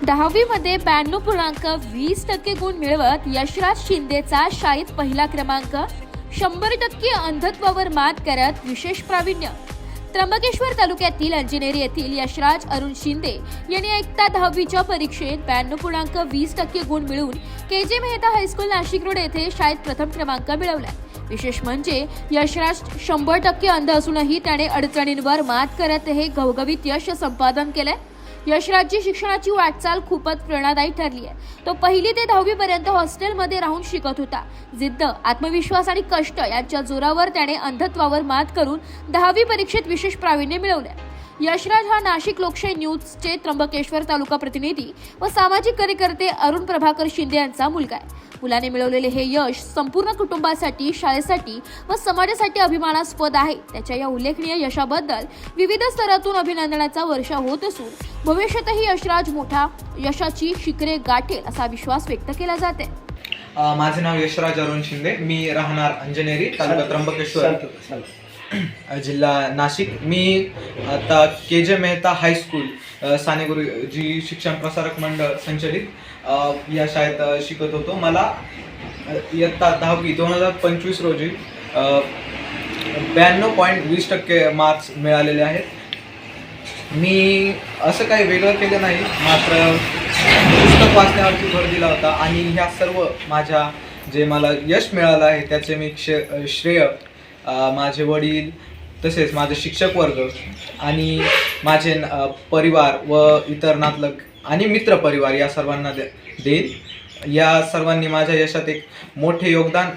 10वी मध्ये 92.20% गुण मिळवत यशराज शिंदेचा शाळेत पहिला क्रमांक. 100% अंधत्वावर मात करत विशेष प्रावीण्य. त्र्यंबकेश्वर तालुक्यातील अंजनेरी येथील यशराज अरुण शिंदे यांनी इयत्ता 10वीच्या परीक्षेत 92.20% गुण मिळवून के.जे. मेहता हायस्कूल नाशिक रोड येथे शाळेत प्रथम क्रमांक मिळवला. विशेष म्हणजे यशराज 100% अंध असूनही त्याने अडचणींवर मात करत हे घवघवीत यश संपादन केलंय. यशराजची शिक्षणाची वाटचाल खूपच प्रेरणादायी ठरली आहे. तो 1ली ते 10वी पर्यंत हॉस्टेलमध्ये राहून शिकत होता. जिद्द, आत्मविश्वास आणि कष्ट यांच्या जोरावर त्याने अंधत्वावर मात करून 10वी परीक्षेत विशेष प्रावीण्य मिळवले. यशराज हा नाशिक लोकशाही न्यूजचे त्र्यंबकेश्वर तालुका प्रतिनिधी व सामाजिक कार्यकर्ते अरुण प्रभाकर शिंदे यांचा मुलगा आहे. मुलाने मिळवलेले हे यश संपूर्ण कुटुंबासाठी, शाळेसाठी व समाजासाठी अभिमानास्पद आहे. त्याच्या या उल्लेखनीय यशाबद्दल विविध स्तरातून अभिनंदनाचा वर्षा होत असून भविष्यातही यशराज मोठा यशाची शिखरे गाठेल असा विश्वास व्यक्त केला जाते. माझे नाव यशराज अरुण शिंदे. मी राहणार अंजनेरी, तालुका त्र्यंबकेश्वर, जिल्हा नाशिक. मी आता के.जे. मेहता हायस्कूल साने गुरुजी शिक्षण प्रसारक मंडळ संचलित या शाळेत शिकत होतो. मला इयत्ता 10वी 2025 रोजी 92.20% मार्क्स मिळालेले आहेत. मी असं काही वेगळं केलं नाही, मात्र पुस्तक वाचण्यावरती भर दिला होता आणि ह्या सर्व माझ्या जे मला यश मिळालं आहे त्याचे मी श्रेय माझे वडील, तसेच माझे शिक्षक वर्ग आणि माझे परिवार व इतर नातलग आणि मित्र परिवार या सर्वांना देईल. या सर्वांनी माझ्या यशात एक मोठे योगदान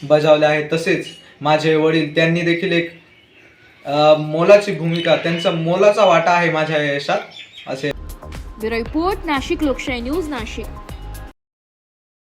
बजावले आहे. तसेच माझे वडील, त्यांनी देखील एक मोलाची भूमिका, त्यांचा मोलाचा वाटा आहे माझ्या यशात. असे ब्युरो रिपोर्ट, नाशिक लोकशाही न्यूज, नाशिक.